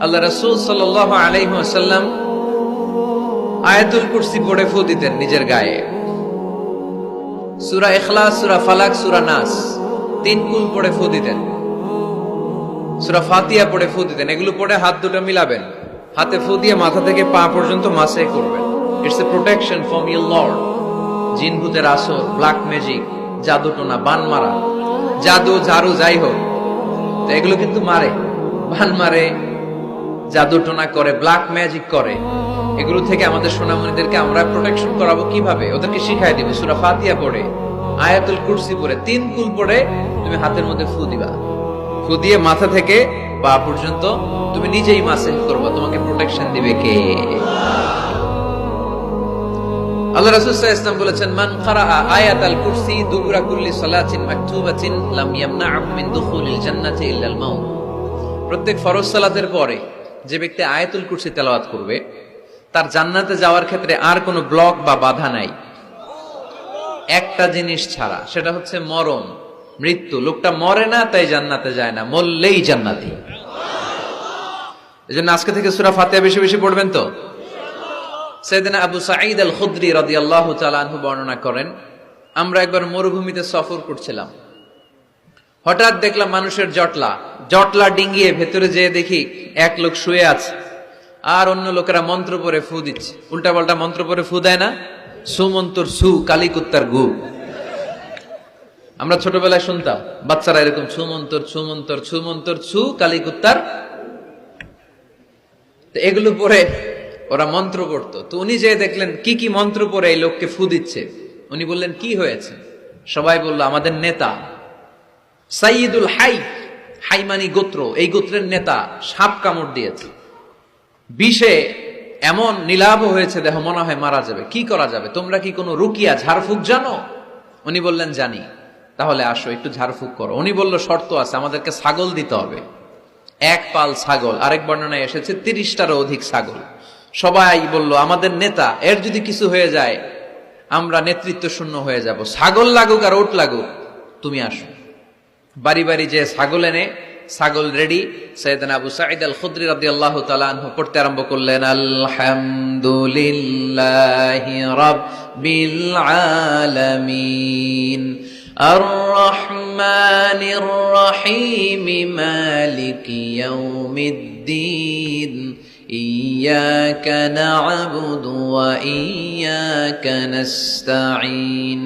আল্লাহ রাসূল সাল্লাল্লাহু আলাইহি ওয়াসাল্লাম আয়াতুল কুরসি পড়ে ফু দিতেন নিজের গায়ে। সূরা ইখলাস, সূরা ফালাক, সূরা নাস তিন কুল পড়ে ফু দিতেন। সূরা ফাতিহা পড়ে ফু দিতেন। এগুলো পড়ে হাত দুটো মিলাবেন, হাতে ফু দিয়ে মাথা থেকে পা পর্যন্ত মাসে করবেন। It's a protection from your Lord. জিন ভূতের আসর, ব্ল্যাক ম্যাজিক, জাদু টোনা, বান মারা, জাদু ঝাড়ু যাই হোক, তো এগুলো কিন্তু মারে, বান মারে, জাদু টোনা করে, ব্ল্যাক ম্যাজিক করে। এগুলো থেকে আমাদের সোনামণিদেরকে আমরা প্রোটেকশন করাবো কিভাবে? ওদেরকে শিখাই দিব। সূরা ফাতিহা পড়ে, আয়াতুল কুরসি পড়ে, তিন কুল পড়ে তুমি হাতের মধ্যে ফু দিবা। ফু দিয়ে মাথা থেকে পা পর্যন্ত তুমি নিজেই মাসেহ করবা। তোমাকে প্রোটেকশন দিবে কে? আল্লাহ রাসূল সাল্লাল্লাহু আলাইহি ওয়াসাল্লাম বলেছেন, মান ক্বারাআ আয়াতাল কুরসি দুবুরা কুল্লি সালাতিন মাকতুবাতিন লাম ইয়ামনা'হু মিন দুখুলিল জান্নাতি ইল্লাল মাউত। প্রত্যেক ফরজ সালাতের পরে যে ব্যক্তি আয়াতুল কুরসি তেলাওয়াত করবে, তার জান্নাতে যাওয়ার ক্ষেত্রে আর কোনো ব্লক বা বাধা নাই, একটা জিনিস ছাড়া, সেটা হচ্ছে মরণ, মৃত্যু। লোকটা মরে না তাই জান্নাতে যায় না, মরলেই জান্নাতি। এজন্য আজকে থেকে সূরা ফাতিহা বেশি বেশি পড়বেন তো। সাইয়েদনা আবু সাঈদ আল খুদরি রাদিয়াল্লাহু তাআলা আনহু বর্ণনা করেন, আমরা একবার মরুভূমিতে সফর করছিলাম। হঠাৎ দেখলাম মানুষের জটলা ডিঙ্গিয়ে ভেতরে যেয়ে দেখি এক লোক শুয়ে আছে, আর অন্য লোকেরা মন্ত্র পড়ে ফু দিচ্ছে। উল্টা পাল্টা মন্ত্র পড়ে ফু দেয় না? সুমন্তর সু, কালী কুত্তার গু। আমরা ছোটবেলায় শুনতাম বাচ্চারা এরকম ছুমন্তর ছুমন্তর ছুমন্তর ছু, কালী কুত্তার। এগুলো পরে ওরা মন্ত্র পড়তো। তো উনি যে দেখলেন কি কি মন্ত্র পড়ে এই লোককে ফু দিচ্ছে, উনি বললেন কি হয়েছে? সবাই বলল, আমাদের নেতা সাইয়্যিদুল হাই, হাইমানি গোত্র, এই গোত্রের নেতা সাপ কামড় দিয়েছে, বিষে এমন নীলাভ হয়েছে দেহ, মনে হয় মারা যাবে। কি করা যাবে? তোমরা কি কোনো রুকিয়া ঝাড়ফুঁক জানো? উনি বললেন জানি। তাহলে আসো একটু ঝাড়ফুঁক করো। উনি বলল শর্ত আছে, আমাদেরকে ছাগল দিতে হবে, এক পাল ছাগল। আরেক বর্ণনায় এসেছে 30টারও অধিক ছাগল। সবাই বলল, আমাদের নেতা, এর যদি কিছু হয়ে যায় আমরা নেতৃত্ব শূন্য হয়ে যাব, ছাগল লাগুক আর ওট লাগুক, তুমি আসো। বাড়ি বাড়ি যে ছাগল এনে, ছাগল রেডি। সাইয়েদনা আবু সাঈদ আল খুদরি রাদিয়াল্লাহু তাআলা আনহু পড়তে আরম্ভ করলেন, আলহামদুলিল্লাহি রাব্বিল আলামিন আর রহমানির রহিম মালিকি ইয়াউমিদ্দিন ইয়্যাকা না'বুদু ওয়া ইয়্যাকা নাস্তাঈন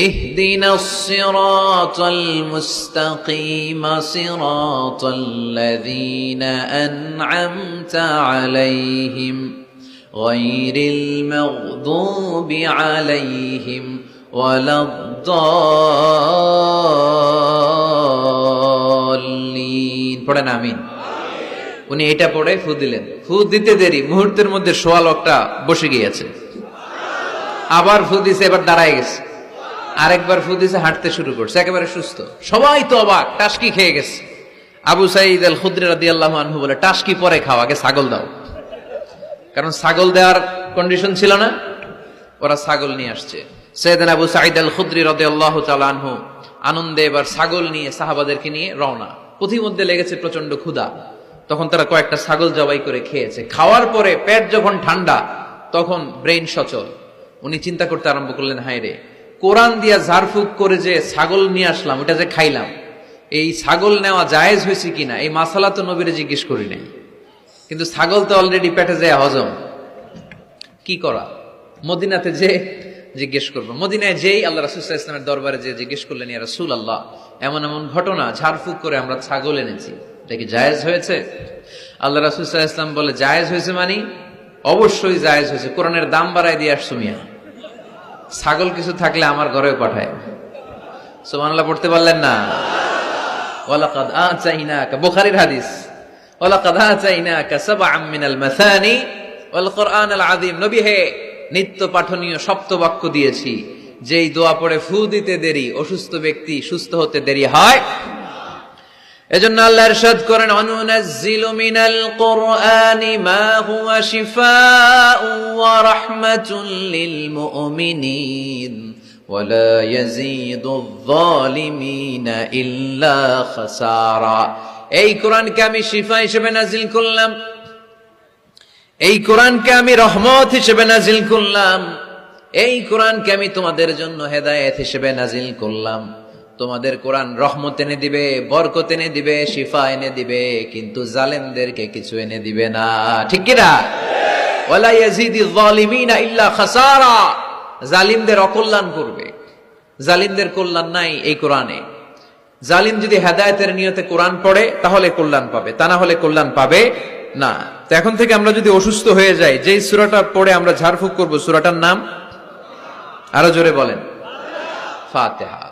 اهدنا الصراط المستقيم صراط الذين أنعمت عليهم غير المغضوب عليهم ولا الضالين পড়েন আমিন। উনি এটা পড়ে ফু দিলেন। ফু দিতে দেরি, মুহূর্তের মধ্যে সোয়া লোকটা বসে গিয়েছে। আবার ফু দিছে, এবার দাঁড়ায় গেছে। আরেকবার ফু দিছে, হাঁটতে শুরু করছে, একেবারে সুস্থ। সবাই তো অবাক, টাসকি খেয়ে গেছে। আবু সাঈদ আল খুদরি রাদিয়াল্লাহু আনহু বলে, টাসকি পরে খাও, আগে ছাগল দাও। কারণ ছাগল দেওয়ার কন্ডিশন ছিল না, ওরা ছাগল নিয়ে আসছে। সাইয়েদনা আবু সাঈদ আল খুদরি রাদিয়াল্লাহু তাআলা আনহু আনন্দে এবার ছাগল নিয়ে সাহাবাদেরকে নিয়ে রওনা। পথিমধ্যে লেগেছে প্রচন্ড ক্ষুধা, তখন তারা কয়েকটা ছাগল জবাই করে খেয়েছে। খাওয়ার পরে পেট যখন ঠান্ডা, তখন ব্রেইন সচল। উনি চিন্তা করতে আরম্ভ করলেন, হায় রে, কোরআন দিয়া ঝাড়ফুঁক করে যে ছাগল নিয়ে আসলাম, ওটা যে খাইলাম, এই ছাগল নেওয়া জায়েজ হয়েছে কিনা এই মাসালা তো নবীরে জিজ্ঞেস করি নাই। কিন্তু ছাগল তো অলরেডি পেটে যায় হজম, কি করা? মদিনাতে যে জিজ্ঞেস করবো। মদিনায় যেই আল্লাহ রাসূল সাল্লাল্লাহু আলাইহি ওয়াসাল্লামের দরবারে যে জিজ্ঞেস করলেন, ইয়া রাসূলুল্লাহ, এমন এমন ঘটনা, ঝাড়ফুঁক করে আমরা ছাগল এনেছি, এটা কি জায়েজ হয়েছে? আল্লাহ রাসূল সাল্লাল্লাহু আলাইহি ওয়াসাল্লাম বলে, জায়েজ হয়েছে মানে? অবশ্যই জায়েজ হয়েছে। কোরআনের দাম বাড়ায় দিয়ে আসছো মিয়া, ছাগল কিছু থাকলে আমার ঘরেও পাঠায়। সুবহানাল্লাহ পড়তে পারলেন না? ওয়ালাকাদ আতাইনাকা, বুখারীর হাদিস, ওয়ালাকাদ আতাইনাকা সাবআম মিনাল মাসানি ওয়াল কুরআনাল আযীম। নবী হে, নিত্য পাঠনীয় সপ্তবাক্য দিয়েছি, যেই দোয়া পড়ে ফু দিতে দেরি, অসুস্থ ব্যক্তি সুস্থ হতে দেরি হয়। এজন্য আল্লাহ ইরশাদ করেন, অনুনাজ্জিলু মিনাল কুরআনি মা হুয়া শিফাউন ওয়া রাহমাতুল লিল মুমিনিন ওয়া লা ইয়াজিদুয যালিমিনা ইল্লা খাসারা। এই কোরআনকে আমি শিফা হিসেবে নাজিল করলাম, এই কোরআনকে আমি রহমত হিসেবে নাজিল করলাম, এই কোরআনকে আমি তোমাদের জন্য হেদায়েত হিসেবে নাজিল করলাম। তোমাদের কোরআন রহমত এনে দিবে, বরকত এনে দিবে, শিফা এনে দিবে, কিন্তু জালেমদেরকে কিছু এনে দিবে না। ঠিক কি না? ওয়ালা ইয়াজিদিয যালিমিনা ইল্লা খাসারা। জালিমদের অকল্যাণ করবে, জালিমদের কল্যাণ নাই এই কোরআনে। জালিম যদি হেদায়েতের নিয়তে কোরআন পড়ে তাহলে কল্যাণ পাবে, তা না হলে কল্যাণ পাবে না। তো এখন থেকে আমরা যদি অসুস্থ হয়ে যাই, যেই সূরাটা পড়ে আমরা ঝাড়ফুঁক করব, সূরাটার নাম আরো জোরে বলেন, ফাতিহা।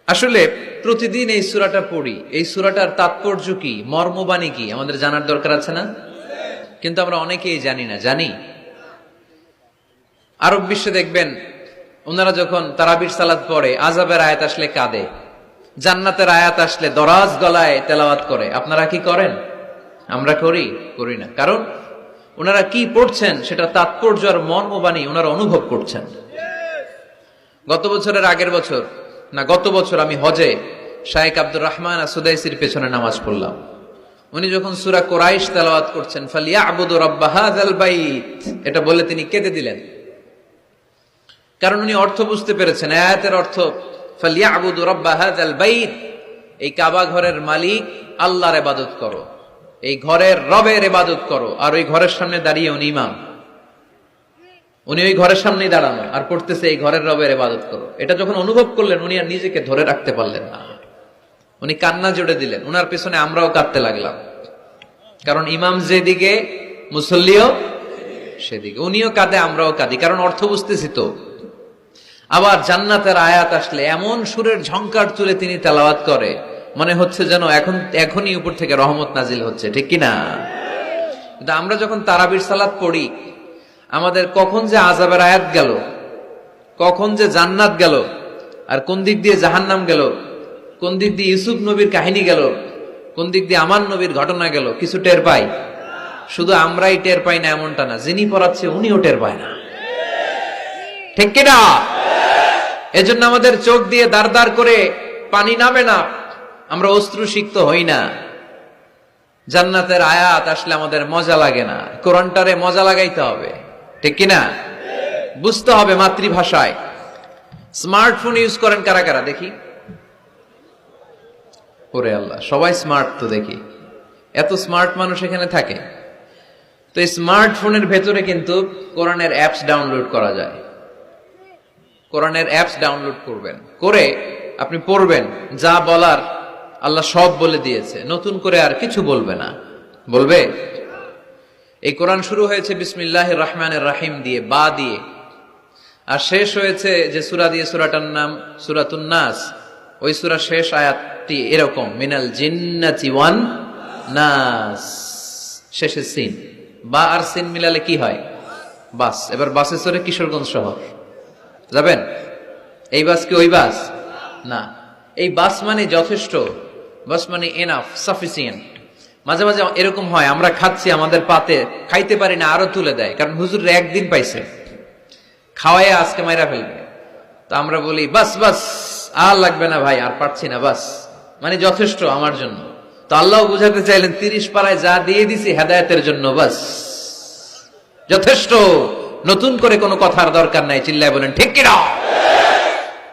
আসলে প্রতিদিন এই সূরাটা পড়ি, এই সূরাটার তাৎপর্য কি, মর্মবাণী কি আমাদের জানার দরকার আছে না? কিন্তু আমরা অনেকেই জানি না। জানি? আরব বিশ্বে দেখবেন ওনারা যখন তারাবির সালাত পড়ে, আযাবের আয়াত আসলে কাঁদে, জান্নাতের আয়াত আসলে দরাজ গলায় তেলাওয়াত করে। আপনারা কি করেন? আমরা করি না। কারণ ওনারা কি পড়ছেন সেটা তাৎপর্য আর মর্মবাণী ওনারা অনুভব করছেন। গত বছরের আগের বছর না, গত বছর আমি হজে শায়েখ আব্দুর রহমান আসুদাইসির পেছনে নামাজ পড়লাম। উনি যখন সূরা কুরাইশ তেলাওয়াত করছেন, ফালিয়াবুদু রাব্ব হাযাল বাইত, এটা বলে তিনি কেঁদে দিলেন। কারণ উনি অর্থ বুঝতে পেরেছেন, আয়াতের অর্থ ফালিয়াবুদু রাব্ব হাযাল বাইত, এই কাবা ঘরের মালিক আল্লাহর ইবাদত করো, এই ঘরের রবের ইবাদত করো। আর ওই ঘরের সামনে দাঁড়িয়ে উনি ইমাম, উনি ওই ঘরের সামনেই দাঁড়ানো আর পড়তেছে এই ঘরের রবের ইবাদত করো। এটা যখন অনুভব করলেন, উনি আর নিজেকে ধরে রাখতে পারলেন না, উনি কান্না জুড়ে দিলেন। উনার পেছনে আমরাও কাঁদতে লাগলাম, কারণ ইমাম যেদিকে মুসল্লিও সেদিকে, উনিও কাঁদে আমরাও কাঁদি, কারণ অর্থ বুঝতেছি তো। আবার জান্নাতের আয়াত আসলে এমন সুরের ঝংকার তুলে তিনি তেলাওয়াত করে, মনে হচ্ছে যেন এখনই উপর থেকে রহমত নাজিল হচ্ছে। ঠিক কিনা? কিন্তু আমরা যখন তারাবির সালাত পড়ি, আমাদের কখন যে আযাবের আয়াত গেল, কখন যে জান্নাত গেল, আর কোন দিক দিয়ে জাহান্নাম গেল, কোন দিক দিয়ে ইউসুফ নবীর কাহিনী গেল, কোন দিক দিয়ে আমার নবীর ঘটনা গেল, কিছু টের পাই? শুধু আমরাই টের পাই না এমনটা না, যিনি পড়াচ্ছে উনিও টের পায় না। ঠিক কিনা? এজন্য আমাদের চোখ দিয়ে দাঁড় দাঁড় করে পানি নামে না, আমরা অশ্রুসিক্ত হই না। জান্নাতের আয়াত আসলে আমাদের মজা লাগে না, কোরআনটারে মজা লাগাইতে হবে। ঠিক কিনা? বুঝতে হবে মাতৃভাষায়। স্মার্টফোন ইউজ করেন কারা কারা দেখি? ওরে আল্লাহ, সবাই স্মার্ট তো দেখি, এত স্মার্ট মানুষ এখানে থাকে। তো এই স্মার্টফোনের ভেতরে কিন্তু কোরআনের অ্যাপস ডাউনলোড করা যায়। কোরআনের অ্যাপস ডাউনলোড করবেন, করে আপনি পড়বেন, যা বলার আল্লাহ সব বলে দিয়েছে, নতুন করে আর কিছু বলবে না। বলবে? এই কোরআন শুরু হয়েছে বিসমিল্লাহির রহমানির রহিম দিয়ে, বা দিয়ে, আর শেষ হয়েছে যে সূরা দিয়ে, সূরাটার নাম সূরাতুন নাস। ওই সূরার শেষ আয়াতটি এরকম, মিনাল জিন্নাতি ওয়ান নাস, শেষে সিন। বা আর সিন মিলালে কি হয়? বাস। এবার বাসে চড়ে কিশোরগঞ্জ শহর যাবেন? এই বাস কি ওই বাস না, এই বাস মানে যথেষ্ট, বাস মানে এনাফ, সাফিসিয়েন্ট। মাঝে মাঝে এরকম হয়, আমরা খাচ্ছি, আমাদের পাতে খাইতে পারি না, আরো তুলে দেয়, কারণ হুজুর একদিন পাইছে, খাওয়াই আজকে মাইরা ফেলবে। তো আমরা বলি বাস বাস, আর লাগবে না ভাই, আর পারছি না, বাস মানে যথেষ্ট আমার জন্য। তো আল্লাহ বুঝাতে চাইলেন 30 পারায় যা দিয়ে দিছি হেদায়েতের জন্য, বাস যথেষ্ট, নতুন করে কোনো কথার দরকার নাই। চিল্লায় বলেন ঠিক কিনা?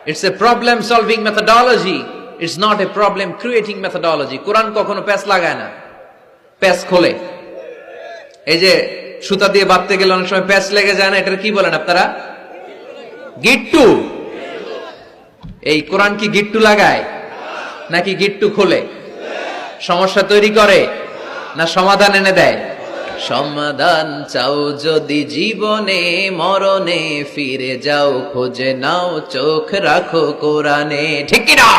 It's a problem solving methodology, it's not a problem creating methodology. Quran কখনো প্যাচ লাগায় না, প্যাচ খোলে। এই যে সুতা দিয়ে বাঁধতে গেলে অনেক সময় প্যাচ লেগে যায় না, এটার কি বলেন আপনারা? গিট্টু। এই কোরআন কি গিট্টু লাগায় নাকি গিট্টু খোলে? সমস্যা তৈরি করে না সমাধান এনে দেয়? সমাধান চাও যদি জীবনে মরণে, ফিরে যাও খোঁজে নাও, চোখ রাখো কোরআনে। ঠিক কিনা?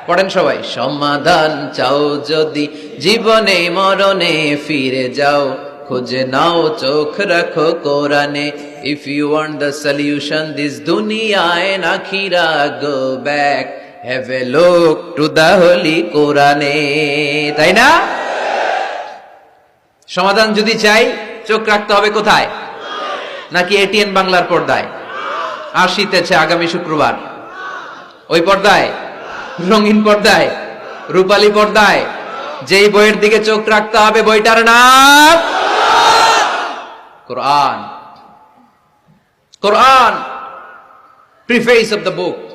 পড়েন সবাই। সমাধান চাও যদি জীবনে মরণে, ফিরে যাও খুঁজে নাও, চোখ রাখো কোরআনে। If you want the solution this দুনিয়া এন্ড আখিরা, go back, have a look to the holy কোরআনে। তাই না? সমাধান যদি চাই, চোখ রাখতে হবে কোথায়? নাকি এটিএন বাংলার পর্দায়? আসিতেছে আগামী শুক্রবার ওই পর্দায়, রঙিন পর্দায়, রূপালী পর্দায়, যেই বইয়ের দিকে চোখ রাখতে হবে বইটার নাম কোরআন। কোরআন, প্রিফেস অফ দ্য বুক।